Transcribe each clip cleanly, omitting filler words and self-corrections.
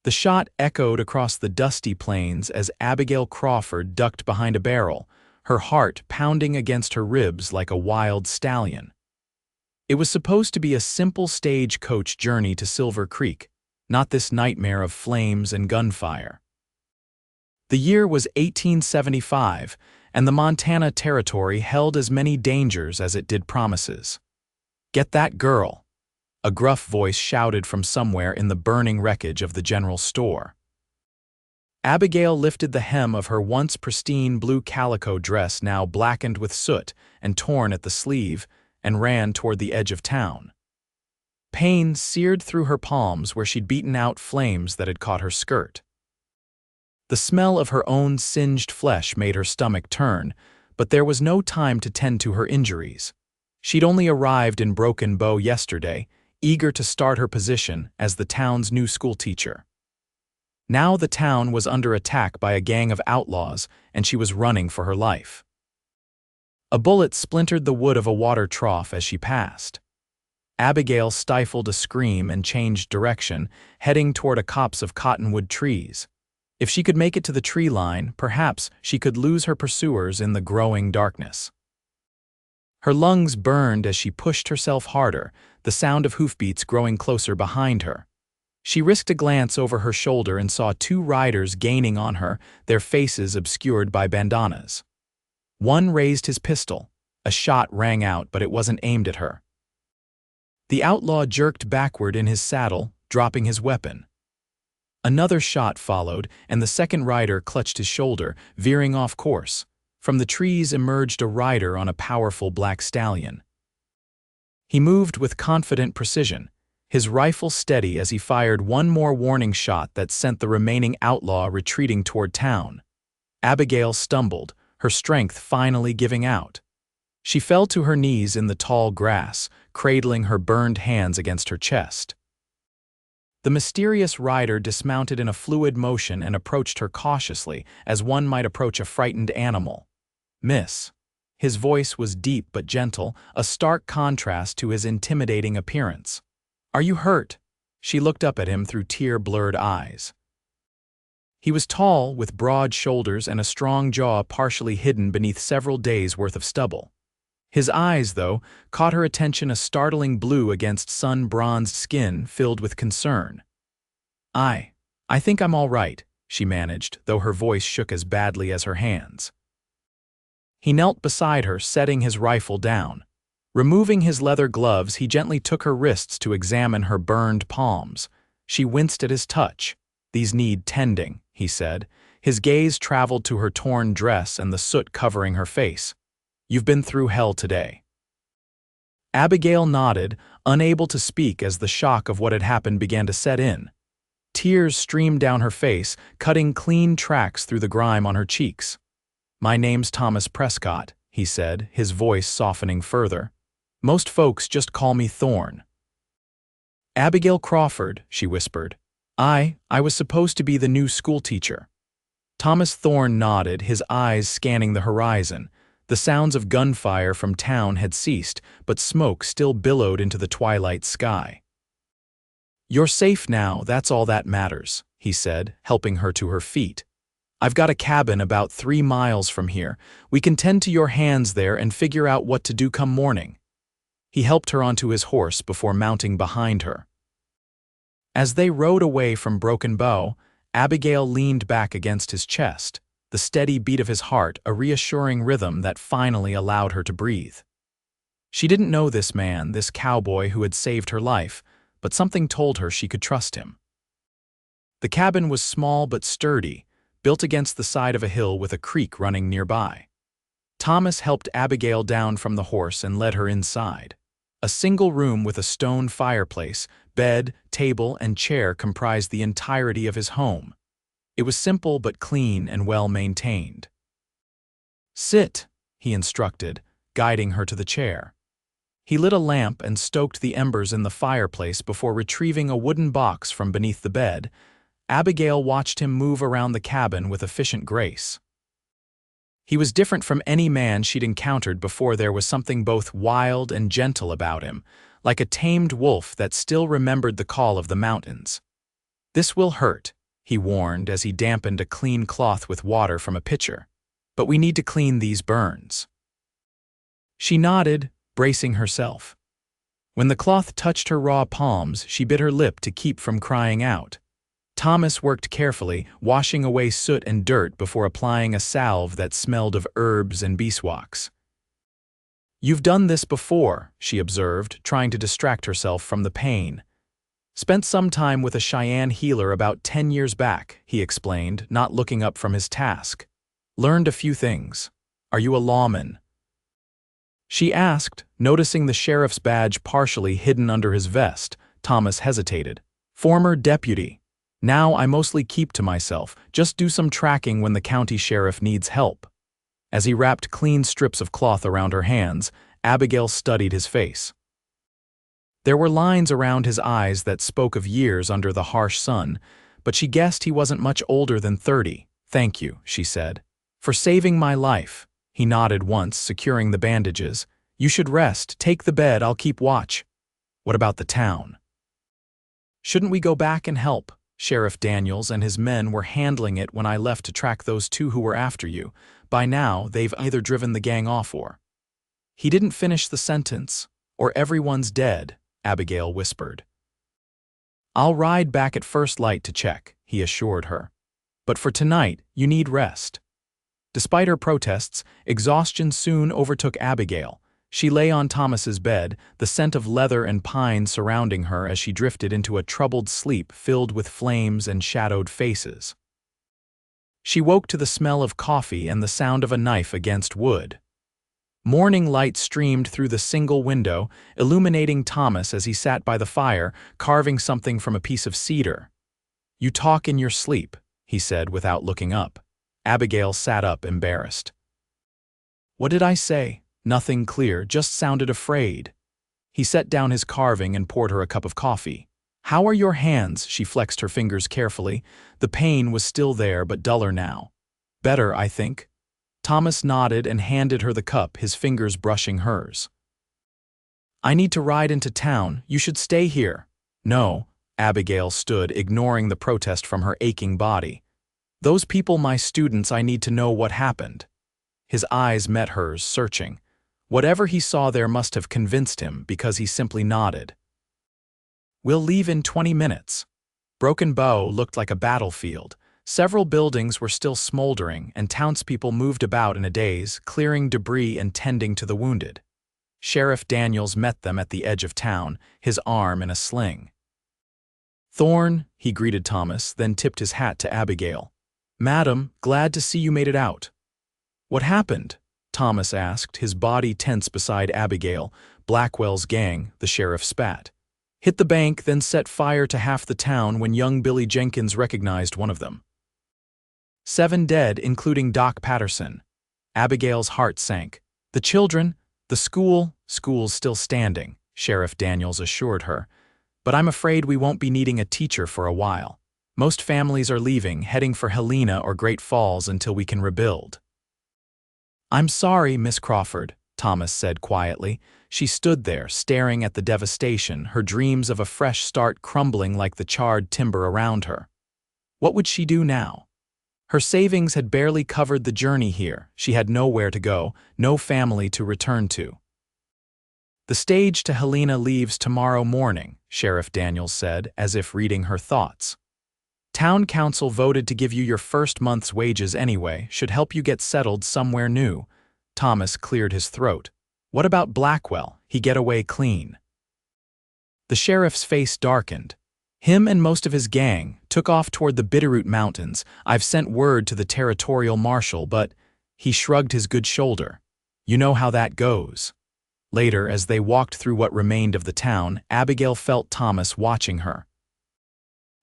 The shot echoed across the dusty plains as Abigail Crawford ducked behind a barrel, her heart pounding against her ribs like a wild stallion. It was supposed to be a simple stagecoach journey to Silver Creek, not this nightmare of flames and gunfire. The year was 1875, and the Montana Territory held as many dangers as it did promises. "Get that girl," a gruff voice shouted from somewhere in the burning wreckage of the general store. Abigail lifted the hem of her once pristine blue calico dress, now blackened with soot and torn at the sleeve, and ran toward the edge of town. Pain seared through her palms where she'd beaten out flames that had caught her skirt. The smell of her own singed flesh made her stomach turn, but there was no time to tend to her injuries. She'd only arrived in Broken Bow yesterday, eager to start her position as the town's new schoolteacher. Now the town was under attack by a gang of outlaws, and she was running for her life. A bullet splintered the wood of a water trough as she passed. Abigail stifled a scream and changed direction, heading toward a copse of cottonwood trees. If she could make it to the tree line, perhaps she could lose her pursuers in the growing darkness. Her lungs burned as she pushed herself harder, the sound of hoofbeats growing closer behind her. She risked a glance over her shoulder and saw two riders gaining on her, their faces obscured by bandanas. One raised his pistol. A shot rang out, but it wasn't aimed at her. The outlaw jerked backward in his saddle, dropping his weapon. Another shot followed, and the second rider clutched his shoulder, veering off course. From the trees emerged a rider on a powerful black stallion. He moved with confident precision, his rifle steady as he fired one more warning shot that sent the remaining outlaw retreating toward town. Abigail stumbled, her strength finally giving out. She fell to her knees in the tall grass, cradling her burned hands against her chest. The mysterious rider dismounted in a fluid motion and approached her cautiously, as one might approach a frightened animal. "Miss." His voice was deep but gentle, a stark contrast to his intimidating appearance. "Are you hurt?" She looked up at him through tear-blurred eyes. He was tall, with broad shoulders and a strong jaw partially hidden beneath several days' worth of stubble. His eyes, though, caught her attention, a startling blue against sun-bronzed skin filled with concern. I think I'm all right," she managed, though her voice shook as badly as her hands. He knelt beside her, setting his rifle down. Removing his leather gloves, he gently took her wrists to examine her burned palms. She winced at his touch. "These need tending," he said. His gaze traveled to her torn dress and the soot covering her face. "You've been through hell today." Abigail nodded, unable to speak as the shock of what had happened began to set in. Tears streamed down her face, cutting clean tracks through the grime on her cheeks. "My name's Thomas Prescott," he said, his voice softening further. "Most folks just call me Thorn." "Abigail Crawford," she whispered. I was supposed to be the new schoolteacher." Thomas Thorn nodded, his eyes scanning the horizon. The sounds of gunfire from town had ceased, but smoke still billowed into the twilight sky. "You're safe now, that's all that matters," he said, helping her to her feet. "I've got a cabin about 3 miles from here. We can tend to your hands there and figure out what to do come morning." He helped her onto his horse before mounting behind her. As they rode away from Broken Bow, Abigail leaned back against his chest, the steady beat of his heart a reassuring rhythm that finally allowed her to breathe. She didn't know this man, this cowboy who had saved her life, but something told her she could trust him. The cabin was small but sturdy, built against the side of a hill with a creek running nearby. Thomas helped Abigail down from the horse and led her inside. A single room with a stone fireplace, bed, table, and chair comprised the entirety of his home. It was simple but clean and well-maintained. "Sit," he instructed, guiding her to the chair. He lit a lamp and stoked the embers in the fireplace before retrieving a wooden box from beneath the bed. Abigail watched him move around the cabin with efficient grace. He was different from any man she'd encountered before. There was something both wild and gentle about him, like a tamed wolf that still remembered the call of the mountains. "This will hurt," he warned as he dampened a clean cloth with water from a pitcher. "But we need to clean these burns." She nodded, bracing herself. When the cloth touched her raw palms, she bit her lip to keep from crying out. Thomas worked carefully, washing away soot and dirt before applying a salve that smelled of herbs and beeswax. "You've done this before," she observed, trying to distract herself from the pain. "Spent some time with a Cheyenne healer about 10 years back," he explained, not looking up from his task. "Learned a few things. Are you a lawman?" She asked, noticing the sheriff's badge partially hidden under his vest. Thomas hesitated. "Former deputy. Now I mostly keep to myself, just do some tracking when the county sheriff needs help." As he wrapped clean strips of cloth around her hands, Abigail studied his face. There were lines around his eyes that spoke of years under the harsh sun, but she guessed he wasn't much older than 30. "Thank you," she said. "For saving my life." He nodded once, securing the bandages. "You should rest. Take the bed, I'll keep watch." "What about the town?" "Shouldn't we go back and help? Sheriff Daniels and his men were handling it when I left to track those two who were after you. By now, they've either driven the gang off or—" "He didn't finish the sentence. Or everyone's dead," Abigail whispered. "I'll ride back at first light to check," he assured her. "But for tonight, you need rest." Despite her protests, exhaustion soon overtook Abigail. She lay on Thomas's bed, the scent of leather and pine surrounding her as she drifted into a troubled sleep filled with flames and shadowed faces. She woke to the smell of coffee and the sound of a knife against wood. Morning light streamed through the single window, illuminating Thomas as he sat by the fire, carving something from a piece of cedar. "You talk in your sleep," he said without looking up. Abigail sat up, embarrassed. "What did I say?" "Nothing clear, just sounded afraid." He set down his carving and poured her a cup of coffee. "How are your hands?" She flexed her fingers carefully. The pain was still there, but duller now. "Better, I think." Thomas nodded and handed her the cup, his fingers brushing hers. "I need to ride into town. You should stay here." "No." Abigail stood, ignoring the protest from her aching body. "Those people, my students, I need to know what happened." His eyes met hers, searching. Whatever he saw there must have convinced him, because he simply nodded. "We'll leave in 20 minutes." Broken Bow looked like a battlefield. Several buildings were still smoldering, and townspeople moved about in a daze, clearing debris and tending to the wounded. Sheriff Daniels met them at the edge of town, his arm in a sling. "Thorne," he greeted Thomas, then tipped his hat to Abigail. "Madam, glad to see you made it out." "What happened?" Thomas asked, his body tense beside Abigail. "Blackwell's gang," the sheriff spat. "Hit the bank, then set fire to half the town when young Billy Jenkins recognized one of them. 7 dead, including Doc Patterson." Abigail's heart sank. "The children? The school's still standing," Sheriff Daniels assured her. "But I'm afraid we won't be needing a teacher for a while. Most families are leaving, heading for Helena or Great Falls until we can rebuild." "I'm sorry, Miss Crawford," Thomas said quietly. She stood there, staring at the devastation, her dreams of a fresh start crumbling like the charred timber around her. What would she do now? Her savings had barely covered the journey here. She had nowhere to go, no family to return to. "The stage to Helena leaves tomorrow morning," Sheriff Daniels said, as if reading her thoughts. "Town council voted to give you your first month's wages anyway, should help you get settled somewhere new." Thomas cleared his throat. "What about Blackwell? He get away clean?" The sheriff's face darkened. "Him and most of his gang took off toward the Bitterroot Mountains. I've sent word to the territorial marshal, but—" He shrugged his good shoulder. "You know how that goes." Later, as they walked through what remained of the town, Abigail felt Thomas watching her.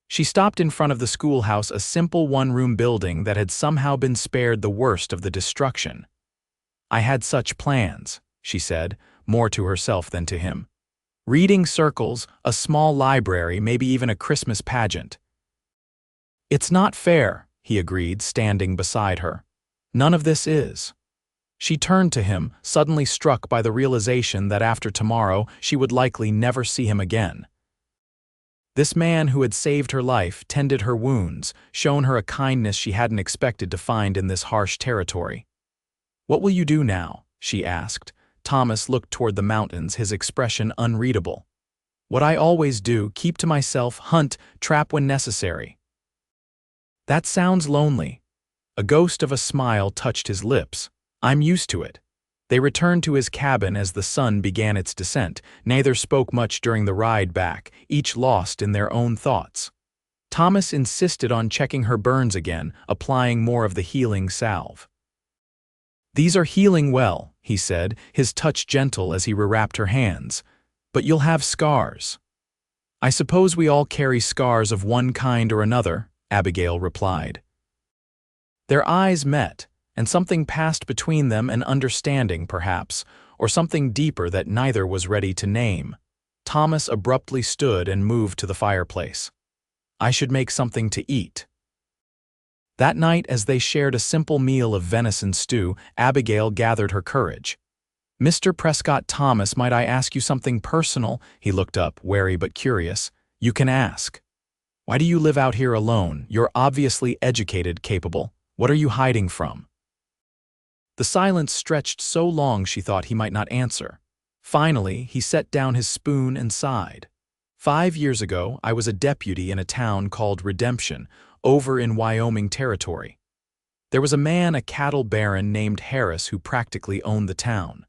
She stopped in front of the schoolhouse, a simple one-room building that had somehow been spared the worst of the destruction. "I had such plans," she said, more to herself than to him. "Reading circles, a small library, maybe even a Christmas pageant." "It's not fair," he agreed, standing beside her. "None of this is." She turned to him, suddenly struck by the realization that after tomorrow she would likely never see him again. This man who had saved her life tended her wounds, shown her a kindness she hadn't expected to find in this harsh territory. "What will you do now?" she asked. Thomas looked toward the mountains, his expression unreadable. "What I always do, keep to myself, hunt, trap when necessary." "That sounds lonely." A ghost of a smile touched his lips. "I'm used to it." They returned to his cabin as the sun began its descent. Neither spoke much during the ride back, each lost in their own thoughts. Thomas insisted on checking her burns again, applying more of the healing salve. "These are healing well," he said, his touch gentle as he rewrapped her hands. "But you'll have scars." "I suppose we all carry scars of one kind or another," Abigail replied. Their eyes met, and something passed between them, an understanding, perhaps, or something deeper that neither was ready to name. Thomas abruptly stood and moved to the fireplace. "I should make something to eat." That night, as they shared a simple meal of venison stew, Abigail gathered her courage. "Mr. Prescott Thomas, might I ask you something personal?" He looked up, wary but curious. "You can ask." "Why do you live out here alone? You're obviously educated, capable. What are you hiding from?" The silence stretched so long she thought he might not answer. Finally, he set down his spoon and sighed. 5 years ago, I was a deputy in a town called Redemption, over in Wyoming Territory. There was a man, a cattle baron named Harris, who practically owned the town.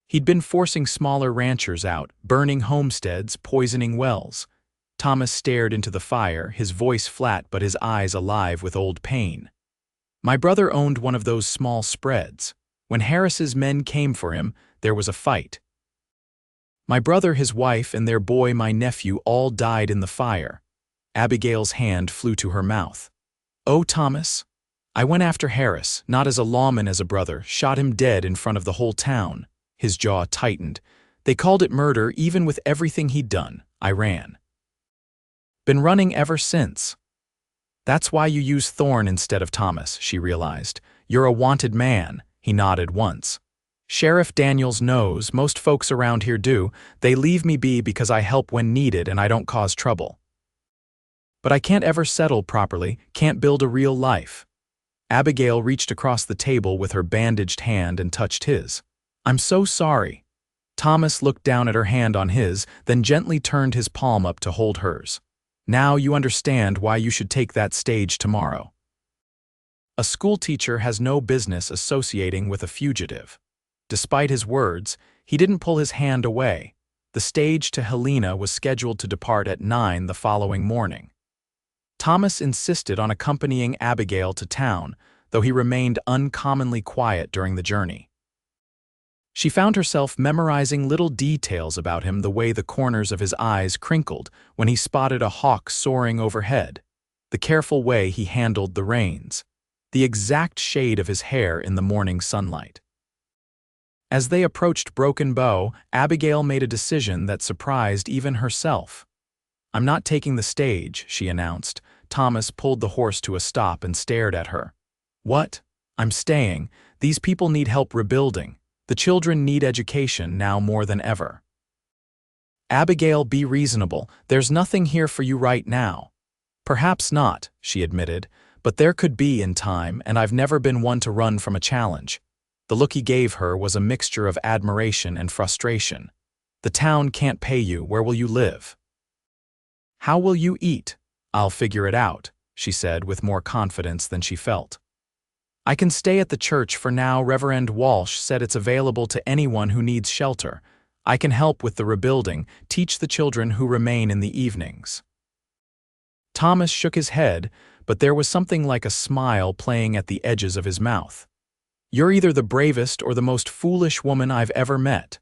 He'd been forcing smaller ranchers out, burning homesteads, poisoning wells. Thomas stared into the fire, his voice flat but his eyes alive with old pain. "My brother owned one of those small spreads. When Harris's men came for him, there was a fight. My brother, his wife, and their boy, my nephew, all died in the fire." Abigail's hand flew to her mouth. "Oh, Thomas, I went after Harris, not as a lawman, as a brother, shot him dead in front of the whole town." His jaw tightened. "They called it murder, even with everything he'd done. I ran. Been running ever since." "That's why you use Thorn instead of Thomas," she realized. "You're a wanted man." He nodded once. "Sheriff Daniels knows, most folks around here do. They leave me be because I help when needed and I don't cause trouble. But I can't ever settle properly, can't build a real life." Abigail reached across the table with her bandaged hand and touched his. "I'm so sorry." Thomas looked down at her hand on his, then gently turned his palm up to hold hers. "Now you understand why you should take that stage tomorrow." A schoolteacher has no business associating with a fugitive. Despite his words, he didn't pull his hand away. The stage to Helena was scheduled to depart at 9 the following morning. Thomas insisted on accompanying Abigail to town, though he remained uncommonly quiet during the journey. She found herself memorizing little details about him, the way the corners of his eyes crinkled when he spotted a hawk soaring overhead, the careful way he handled the reins, the exact shade of his hair in the morning sunlight. As they approached Broken Bow, Abigail made a decision that surprised even herself. "I'm not taking the stage," she announced. Thomas pulled the horse to a stop and stared at her. "What? I'm staying. These people need help rebuilding. The children need education now more than ever." "Abigail, be reasonable. There's nothing here for you right now." "Perhaps not," she admitted, "but there could be in time, and I've never been one to run from a challenge." The look he gave her was a mixture of admiration and frustration. "The town can't pay you. Where will you live?" "How will you eat?" "I'll figure it out," she said with more confidence than she felt. "I can stay at the church for now. Reverend Walsh said it's available to anyone who needs shelter. I can help with the rebuilding, teach the children who remain in the evenings." Thomas shook his head, but there was something like a smile playing at the edges of his mouth. "You're either the bravest or the most foolish woman I've ever met."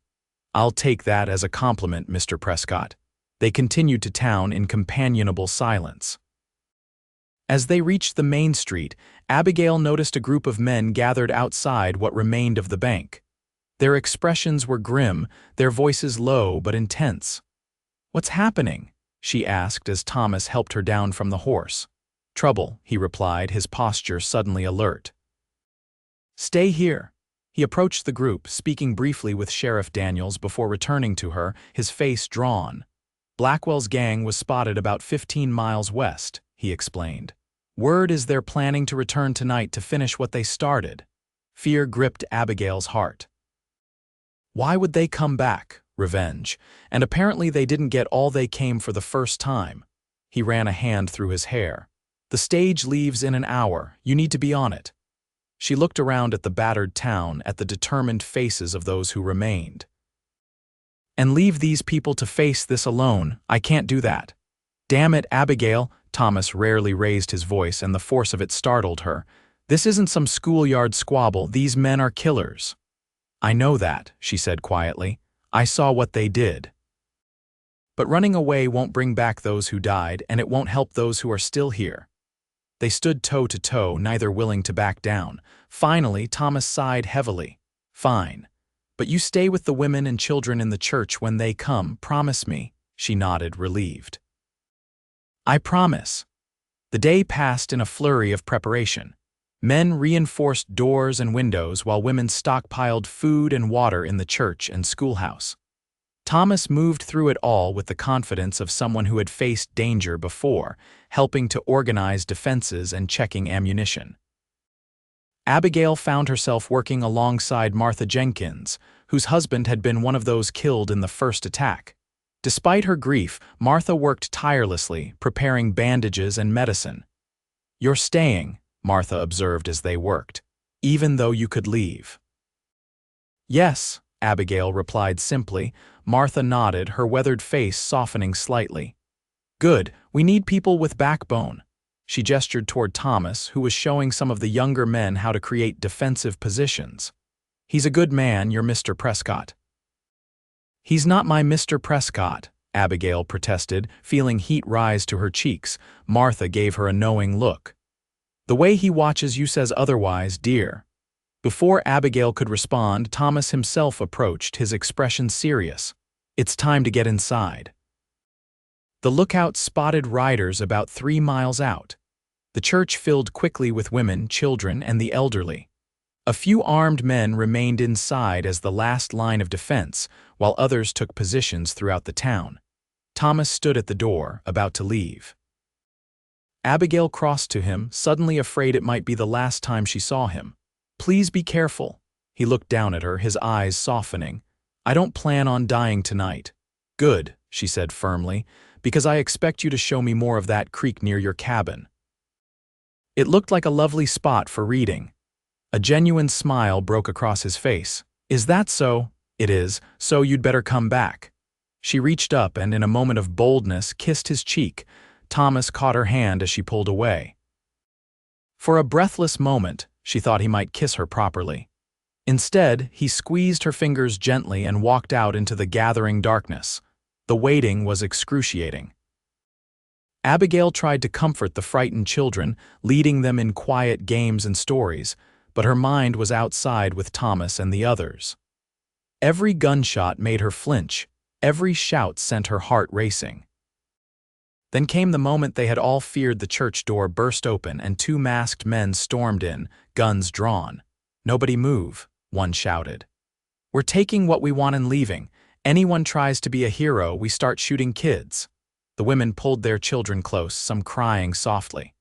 "I'll take that as a compliment, Mr. Prescott." They continued to town in companionable silence. As they reached the main street, Abigail noticed a group of men gathered outside what remained of the bank. Their expressions were grim, their voices low but intense. "What's happening?" she asked as Thomas helped her down from the horse. "Trouble," he replied, his posture suddenly alert. "Stay here." He approached the group, speaking briefly with Sheriff Daniels before returning to her, his face drawn. Blackwell's gang was spotted about 15 miles west, he explained. Word is they're planning to return tonight to finish what they started. Fear gripped Abigail's heart. Why would they come back? Revenge. And apparently they didn't get all they came for the first time. He ran a hand through his hair. The stage leaves in an hour. You need to be on it. She looked around at the battered town, at the determined faces of those who remained. And leave these people to face this alone. I can't do that. Damn it, Abigail. Thomas rarely raised his voice, and the force of it startled her. This isn't some schoolyard squabble. These men are killers. I know that, she said quietly. I saw what they did. But running away won't bring back those who died, and it won't help those who are still here. They stood toe to toe, neither willing to back down. Finally, Thomas sighed heavily. Fine. But you stay with the women and children in the church when they come, promise me. She nodded, relieved. I promise. The day passed in a flurry of preparation. Men reinforced doors and windows while women stockpiled food and water in the church and schoolhouse. Thomas moved through it all with the confidence of someone who had faced danger before, helping to organize defenses and checking ammunition. Abigail found herself working alongside Martha Jenkins, whose husband had been one of those killed in the first attack. Despite her grief, Martha worked tirelessly, preparing bandages and medicine. You're staying, Martha observed as they worked, even though you could leave. Yes, Abigail replied simply. Martha nodded, her weathered face softening slightly. Good, we need people with backbone. She gestured toward Thomas, who was showing some of the younger men how to create defensive positions. He's a good man, your Mr. Prescott. He's not my Mr. Prescott, Abigail protested, feeling heat rise to her cheeks. Martha gave her a knowing look. The way he watches you says otherwise, dear. Before Abigail could respond, Thomas himself approached, his expression serious. It's time to get inside. The lookout spotted riders about 3 miles out. The church filled quickly with women, children, and the elderly. A few armed men remained inside as the last line of defense, while others took positions throughout the town. Thomas stood at the door, about to leave. Abigail crossed to him, suddenly afraid it might be the last time she saw him. Please be careful. He looked down at her, his eyes softening. I don't plan on dying tonight. Good, she said firmly, because I expect you to show me more of that creek near your cabin. It looked like a lovely spot for reading. A genuine smile broke across his face. Is that so? It is, so you'd better come back. She reached up and, in a moment of boldness, kissed his cheek. Thomas caught her hand as she pulled away. For a breathless moment, she thought he might kiss her properly. Instead, he squeezed her fingers gently and walked out into the gathering darkness. The waiting was excruciating. Abigail tried to comfort the frightened children, leading them in quiet games and stories, but her mind was outside with Thomas and the others. Every gunshot made her flinch. Every shout sent her heart racing. Then came the moment they had all feared. The church door burst open and 2 masked men stormed in, guns drawn. Nobody move, one shouted. We're taking what we want and leaving. Anyone tries to be a hero, we start shooting kids. The women pulled their children close, some crying softly.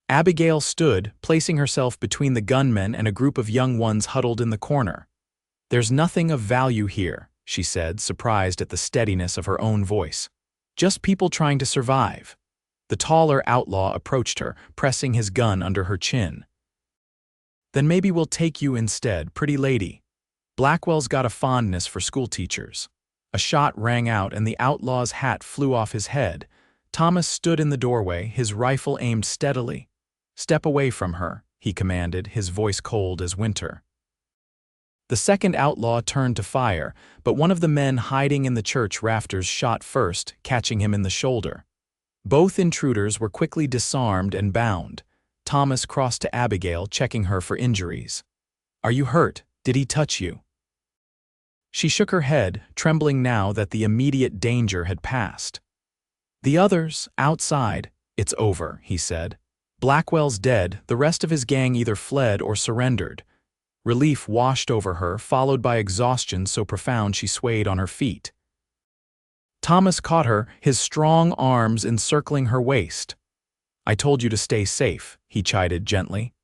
Abigail stood, placing herself between the gunmen and a group of young ones huddled in the corner. There's nothing of value here, she said, surprised at the steadiness of her own voice. Just people trying to survive. The taller outlaw approached her, pressing his gun under her chin. Then maybe we'll take you instead, pretty lady. Blackwell's got a fondness for schoolteachers. A shot rang out and the outlaw's hat flew off his head. Thomas stood in the doorway, his rifle aimed steadily. Step away from her, he commanded, his voice cold as winter. The second outlaw turned to fire, but one of the men hiding in the church rafters shot first, catching him in the shoulder. Both intruders were quickly disarmed and bound. Thomas crossed to Abigail, checking her for injuries. Are you hurt? Did he touch you? She shook her head, trembling now that the immediate danger had passed. The others, outside. It's over, he said. Blackwell's dead, the rest of his gang either fled or surrendered. Relief washed over her, followed by exhaustion so profound she swayed on her feet. Thomas caught her, his strong arms encircling her waist. "I told you to stay safe," he chided gently.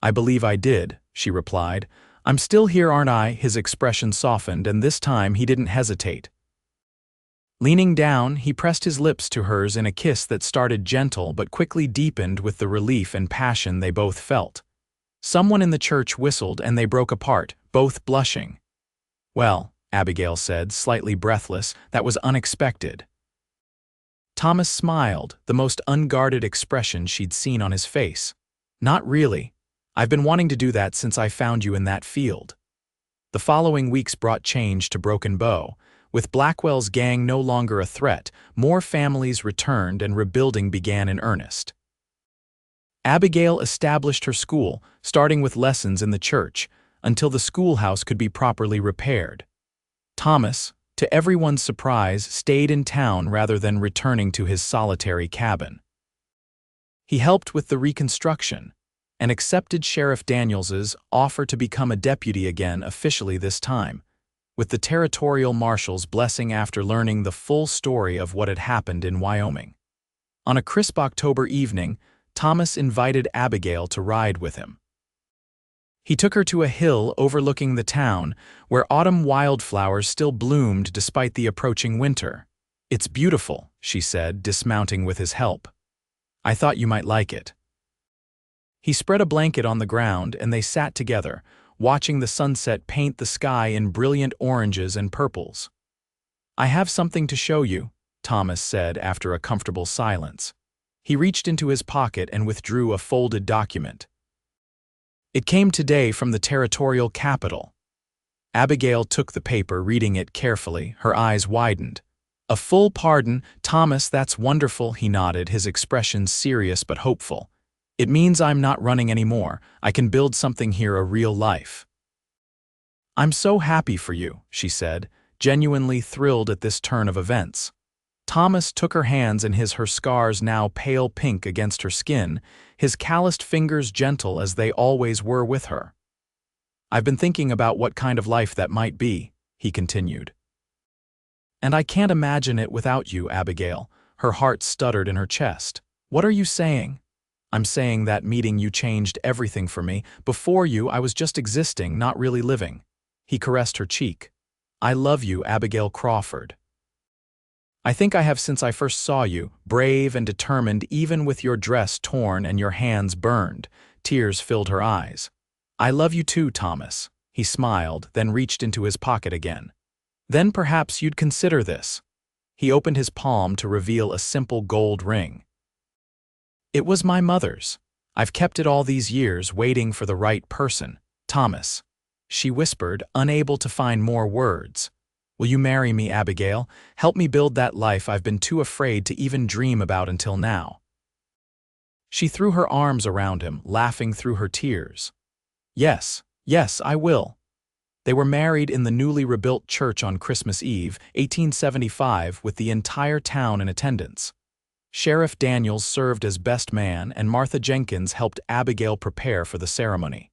"I believe I did," she replied. "I'm still here, aren't I?" His expression softened, and this time he didn't hesitate. Leaning down, he pressed his lips to hers in a kiss that started gentle but quickly deepened with the relief and passion they both felt. Someone in the church whistled and they broke apart, both blushing. "Well," Abigail said, slightly breathless, "that was unexpected." Thomas smiled, the most unguarded expression she'd seen on his face. "Not really. I've been wanting to do that since I found you in that field." The following weeks brought change to Broken Bow. With Blackwell's gang no longer a threat, more families returned and rebuilding began in earnest. Abigail established her school, starting with lessons in the church, until the schoolhouse could be properly repaired. Thomas, to everyone's surprise, stayed in town rather than returning to his solitary cabin. He helped with the reconstruction and accepted Sheriff Daniels's offer to become a deputy again officially this time, with the territorial marshal's blessing after learning the full story of what had happened in Wyoming. On a crisp October evening, Thomas invited Abigail to ride with him. He took her to a hill overlooking the town, where autumn wildflowers still bloomed despite the approaching winter. "It's beautiful," she said, dismounting with his help. "I thought you might like it." He spread a blanket on the ground and they sat together, watching the sunset paint the sky in brilliant oranges and purples. "I have something to show you," Thomas said after a comfortable silence. He reached into his pocket and withdrew a folded document. It came today from the territorial capital. Abigail took the paper, reading it carefully, her eyes widened. "A full pardon, Thomas, that's wonderful," he nodded, his expression serious but hopeful. "It means I'm not running anymore. I can build something here, a real life." "I'm so happy for you," she said, genuinely thrilled at this turn of events. Thomas took her hands in his, her scars now pale pink against her skin, his calloused fingers gentle as they always were with her. "I've been thinking about what kind of life that might be," he continued. "And I can't imagine it without you, Abigail." Her heart stuttered in her chest. "What are you saying?" "I'm saying that meeting you changed everything for me. Before you, I was just existing, not really living." He caressed her cheek. "I love you, Abigail Crawford. I think I have since I first saw you, brave and determined even with your dress torn and your hands burned." Tears filled her eyes. "I love you too, Thomas." He smiled, then reached into his pocket again. "Then perhaps you'd consider this." He opened his palm to reveal a simple gold ring. "It was my mother's. I've kept it all these years, waiting for the right person, Thomas." She whispered, unable to find more words. "Will you marry me, Abigail? Help me build that life I've been too afraid to even dream about until now." She threw her arms around him, laughing through her tears. "Yes, yes, I will." They were married in the newly rebuilt church on Christmas Eve, 1875, with the entire town in attendance. Sheriff Daniels served as best man, and Martha Jenkins helped Abigail prepare for the ceremony.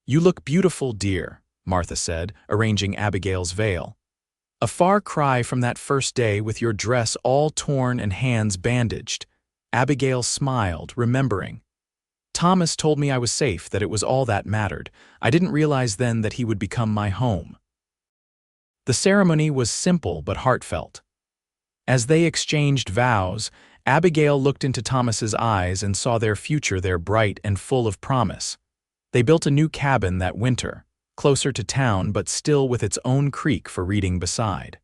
"You look beautiful, dear," Martha said, arranging Abigail's veil. "A far cry from that first day with your dress all torn and hands bandaged." Abigail smiled, remembering. "Thomas told me I was safe, that it was all that mattered. I didn't realize then that he would become my home." The ceremony was simple but heartfelt. As they exchanged vows, Abigail looked into Thomas's eyes and saw their future there, bright and full of promise. They built a new cabin that winter, closer to town but still with its own creek for reading beside.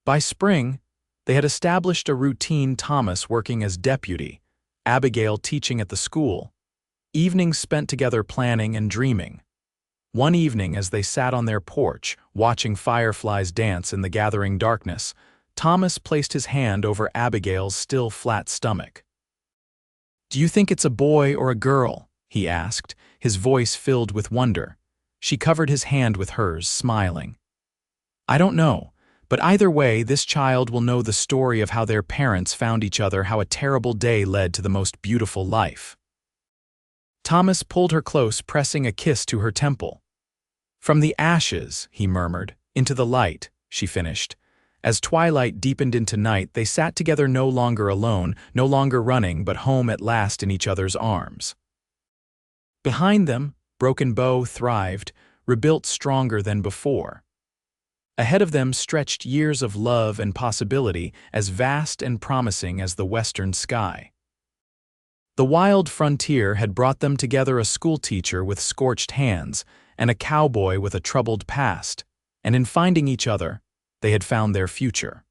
By spring, they had established a routine, Thomas working as deputy, Abigail teaching at the school, evenings spent together planning and dreaming. One evening, as they sat on their porch, watching fireflies dance in the gathering darkness, Thomas placed his hand over Abigail's still flat stomach. "Do you think it's a boy or a girl?" he asked, his voice filled with wonder. She covered his hand with hers, smiling. "I don't know, but either way, this child will know the story of how their parents found each other, how a terrible day led to the most beautiful life." Thomas pulled her close, pressing a kiss to her temple. "From the ashes," he murmured, "into the light," she finished. As twilight deepened into night, they sat together no longer alone, no longer running, but home at last in each other's arms. Behind them, Broken Bow thrived, rebuilt stronger than before. Ahead of them stretched years of love and possibility as vast and promising as the western sky. The wild frontier had brought them together, a schoolteacher with scorched hands and a cowboy with a troubled past, and in finding each other, they had found their future.